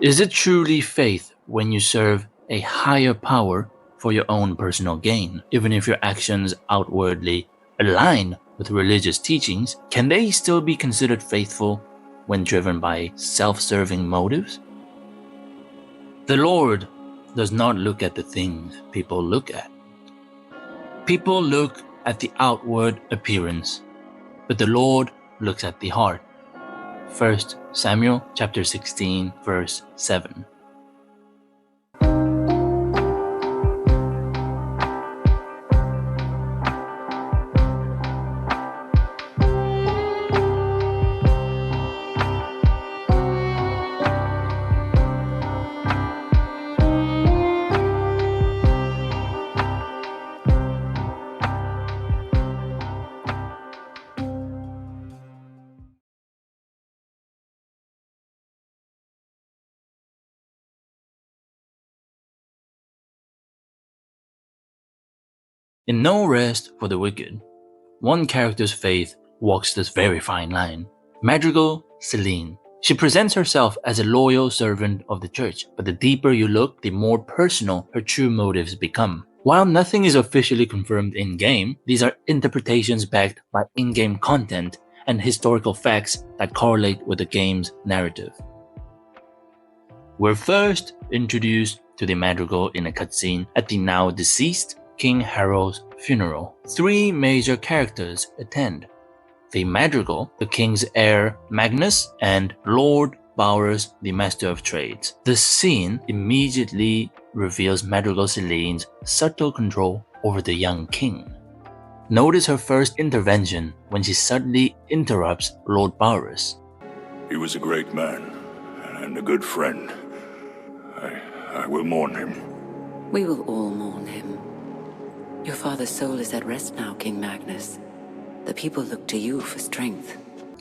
Is it truly faith when you serve a higher power for your own personal gain? Even if your actions outwardly align with religious teachings, can they still be considered faithful when driven by self-serving motives? The Lord does not look at the things people look at. People look at the outward appearance, but the Lord looks at the heart. 1 Samuel chapter 16, verse 7. In No Rest for the Wicked, one character's faith walks this very fine line. Madrigal Seline. She presents herself as a loyal servant of the church, but the deeper you look, the more personal her true motives become. While nothing is officially confirmed in-game, these are interpretations backed by in-game content and historical facts that correlate with the game's narrative. We're first introduced to the Madrigal in a cutscene at the now deceased King Harold's funeral. Three major characters attend: the Madrigal, the king's heir Magnus, and Lord Bowers, the master of trades. The scene immediately reveals Madrigal Seline's subtle control over the young king. Notice her first intervention when she suddenly interrupts Lord Bowers. He was a great man and a good friend. I will mourn him. We will all mourn him. Your father's soul is at rest now, King Magnus. The people look to you for strength.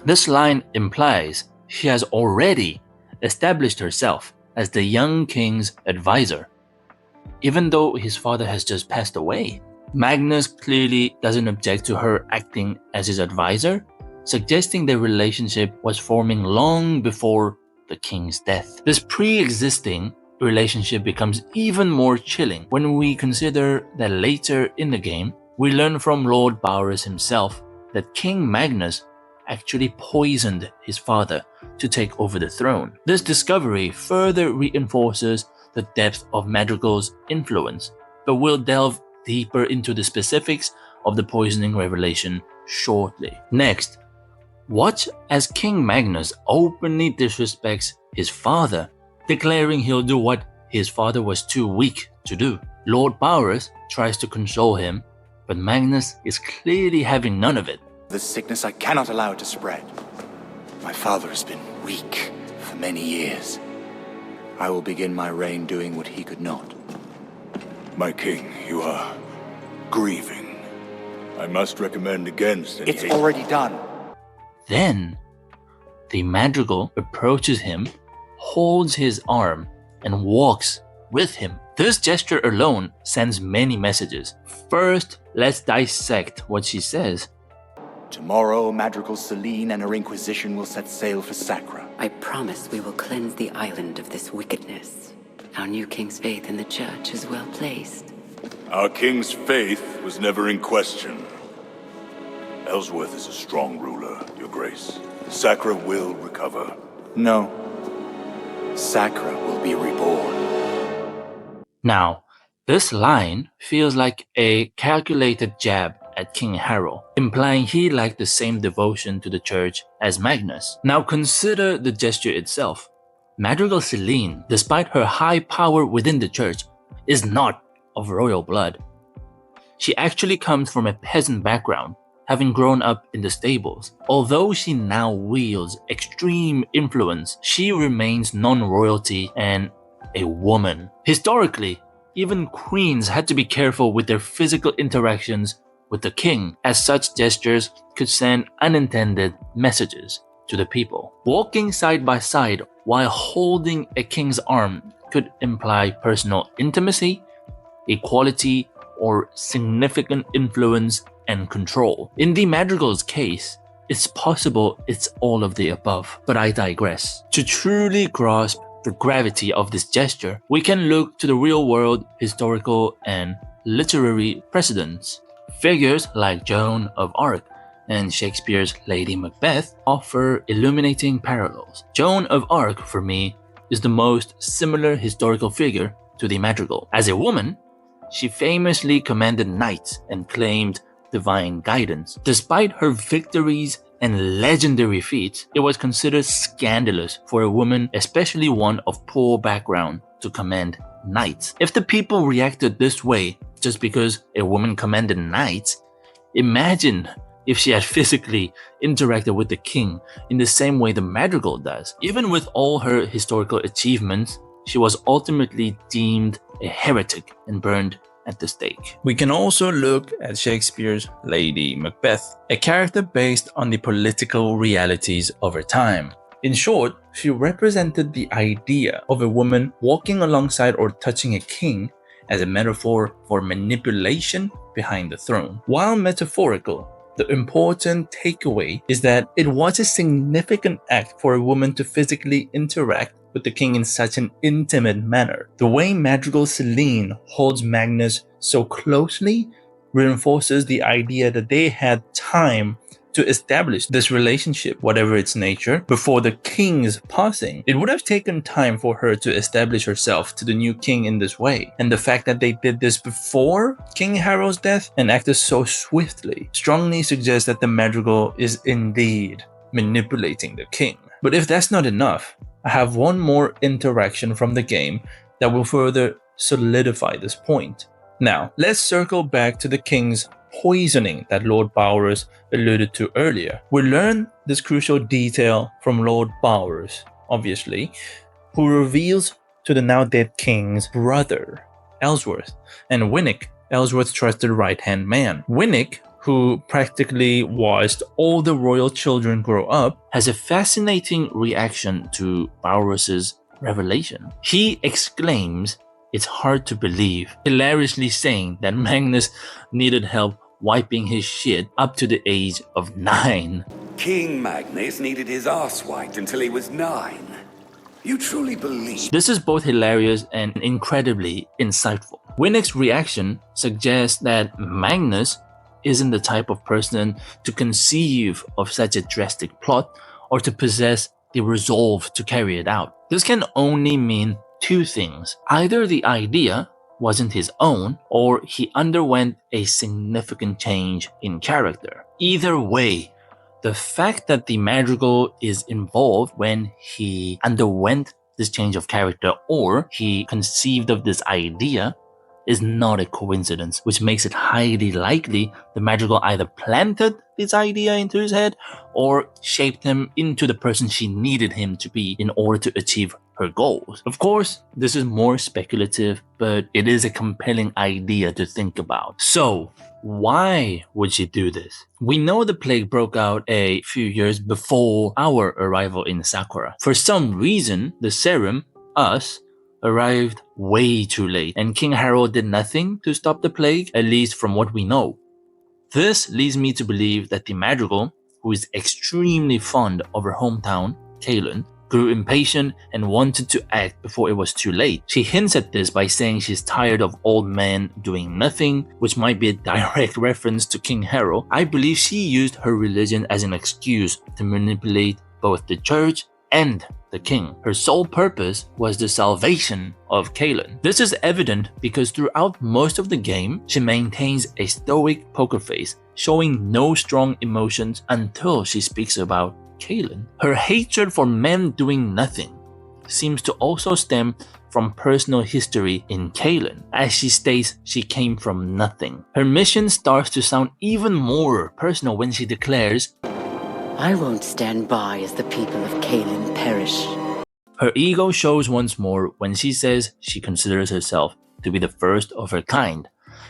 This line implies she has already established herself as the young king's advisor, even though his father has just passed away. Magnus clearly doesn't object to her acting as his advisor, suggesting their relationship was forming long before the king's death. This pre-existing relationship becomes even more chilling when we consider that later in the game, we learn from Lord Bowers himself that King Magnus actually poisoned his father to take over the throne. This discovery further reinforces the depth of Madrigal's influence, but we'll delve deeper into the specifics of the poisoning revelation shortly. Next, watch as King Magnus openly disrespects his father, declaring he'll do what his father was too weak to do. Lord Bowers tries to console him, but Magnus is clearly having none of it. This sickness I cannot allow to spread. My father has been weak for many years. I will begin my reign doing what he could not. My king, you are grieving. I must recommend against any It's already done. Then, the Madrigal approaches him, holds his arm, and walks with him. This gesture alone sends many messages. First, let's dissect what she says. Tomorrow, Madrigal Seline and her Inquisition will set sail for Sakura. I promise we will cleanse the island of this wickedness. Our new king's faith in the church is well placed. Our king's faith was never in question. Ellsworth is a strong ruler, Your Grace. Sakura will recover. No. Sakura will be reborn. Now, this line feels like a calculated jab at King Harold, implying he lacked the same devotion to the church as Magnus. Now consider the gesture itself. Madrigal Seline, despite her high power within the church, is not of royal blood. She actually comes from a peasant background, having grown up in the stables. Although she now wields extreme influence, she remains non-royalty and a woman. Historically, even queens had to be careful with their physical interactions with the king, as such gestures could send unintended messages to the people. Walking side by side while holding a king's arm could imply personal intimacy, equality, or significant influence and control. In the Madrigal's case, it's possible it's all of the above, but I digress. To truly grasp the gravity of this gesture, we can look to the real-world historical and literary precedents. Figures like Joan of Arc and Shakespeare's Lady Macbeth offer illuminating parallels. Joan of Arc, for me, is the most similar historical figure to the Madrigal. As a woman, she famously commanded knights and claimed divine guidance. Despite her victories and legendary feats, it was considered scandalous for a woman, especially one of poor background, to command knights. If the people reacted this way just because a woman commanded knights, imagine if she had physically interacted with the king in the same way the Madrigal does. Even with all her historical achievements, she was ultimately deemed a heretic and burned at the stake. We can also look at Shakespeare's Lady Macbeth, a character based on the political realities of her time. In short, she represented the idea of a woman walking alongside or touching a king as a metaphor for manipulation behind the throne. While metaphorical, the important takeaway is that it was a significant act for a woman to physically interact with the king in such an intimate manner. The way Madrigal Seline holds Magnus so closely reinforces the idea that they had time to establish this relationship, whatever its nature, before the king's passing. It would have taken time for her to establish herself to the new king in this way, and the fact that they did this before King Harold's death and acted so swiftly strongly suggests that the Madrigal is indeed manipulating the king. But if that's not enough, I have one more interaction from the game that will further solidify this point. Now, let's circle back to the king's poisoning that Lord Bowers alluded to earlier. We learn this crucial detail from Lord Bowers, obviously, who reveals to the now dead king's brother, Ellsworth, and Winnick, Ellsworth's trusted right-hand man. Winnick, who practically watched all the royal children grow up, has a fascinating reaction to Bowers' revelation. He exclaims, "It's hard to believe," hilariously saying that Magnus needed help wiping his shit up to the age of 9. King Magnus needed his arse wiped until he was 9. You truly believe? This is both hilarious and incredibly insightful. Winnick's reaction suggests that Magnus isn't the type of person to conceive of such a drastic plot or to possess the resolve to carry it out. This can only mean two things. Either the idea wasn't his own, or he underwent a significant change in character. Either way, the fact that the Madrigal is involved when he underwent this change of character or he conceived of this idea is not a coincidence, which makes it highly likely the Madrigal either planted this idea into his head or shaped him into the person she needed him to be in order to achieve her goals. Of course, this is more speculative, but it is a compelling idea to think about. So, why would she do this? We know the plague broke out a few years before our arrival in Sakura. For some reason, the serum, us, arrived way too late, and King Harold did nothing to stop the plague, at least from what we know. This leads me to believe that the Madrigal, who is extremely fond of her hometown, Caelin, grew impatient and wanted to act before it was too late. She hints at this by saying she's tired of old men doing nothing, which might be a direct reference to King Harold. I believe she used her religion as an excuse to manipulate both the church and the king. Her sole purpose was the salvation of Caelin. This is evident because throughout most of the game, she maintains a stoic poker face, showing no strong emotions until she speaks about Caelin. Her hatred for men doing nothing seems to also stem from personal history in Caelin, as she states she came from nothing. Her mission starts to sound even more personal when she declares, I won't stand by as the people of Caelin perish. Her ego shows once more when she says she considers herself to be the first of her kind,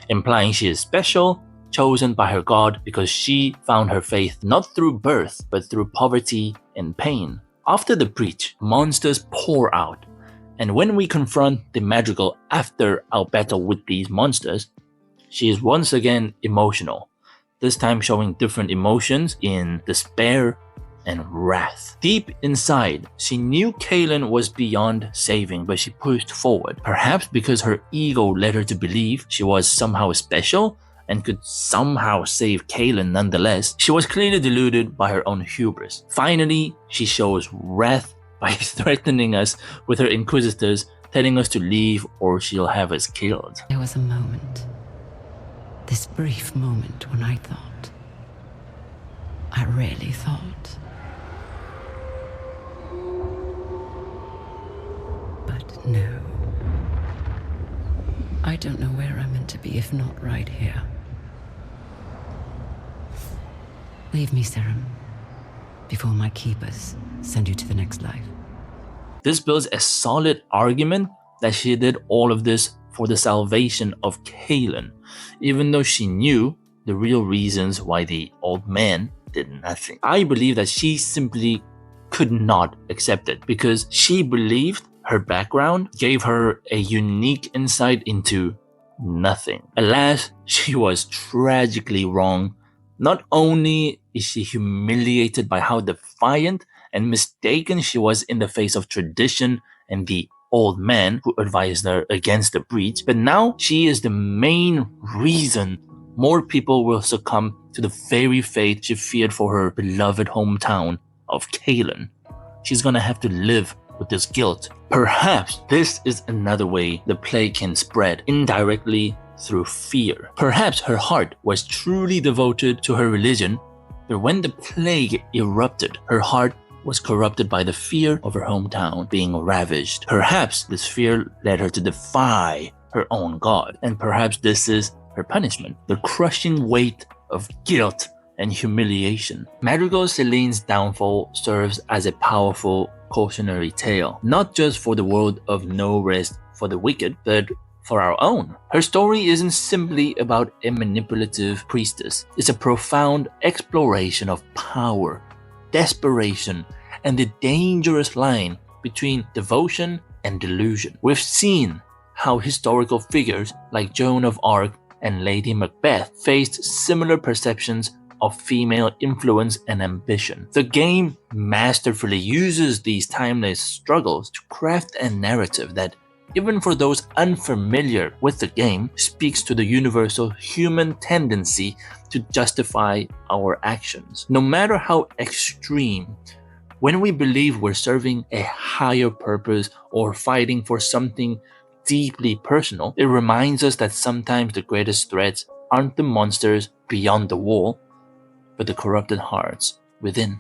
implying she is special, chosen by her god because she found her faith not through birth but through poverty and pain. After the breach, monsters pour out, and when we confront the Madrigal after our battle with these monsters, she is once again emotional, this time showing different emotions in despair, and wrath. Deep inside, she knew Kalen was beyond saving, but she pushed forward. Perhaps because her ego led her to believe she was somehow special and could somehow save Kalen nonetheless. She was clearly deluded by her own hubris. Finally, she shows wrath by threatening us with her inquisitors, telling us to leave or she'll have us killed. There was a moment, this brief moment when I really thought. But no. I don't know where I'm meant to be if not right here. Leave me, Serum, before my keepers send you to the next life. This builds a solid argument that she did all of this for the salvation of Kalen, even though she knew the real reasons why the old man did nothing. I believe that she simply could not accept it because she believed her background gave her a unique insight into nothing. Alas, she was tragically wrong. Not only is she humiliated by how defiant and mistaken she was in the face of tradition and the old man who advised her against the breach, but now she is the main reason more people will succumb to the very fate she feared for her beloved hometown of Kalen. She's gonna have to live with this guilt. Perhaps this is another way the plague can spread, indirectly through fear. Perhaps her heart was truly devoted to her religion, but when the plague erupted, her heart was corrupted by the fear of her hometown being ravaged. Perhaps this fear led her to defy her own god, and perhaps this is her punishment, the crushing weight of guilt and humiliation. Madrigal Seline's downfall serves as a powerful cautionary tale, not just for the world of no rest for the wicked, but for our own. Her story isn't simply about a manipulative priestess. It's a profound exploration of power, desperation, and the dangerous line between devotion and delusion. We've seen how historical figures like Joan of Arc and Lady Macbeth faced similar perceptions of female influence and ambition. The game masterfully uses these timeless struggles to craft a narrative that, even for those unfamiliar with the game, speaks to the universal human tendency to justify our actions. No matter how extreme, when we believe we're serving a higher purpose or fighting for something deeply personal, it reminds us that sometimes the greatest threats aren't the monsters beyond the wall, but the corrupted hearts within.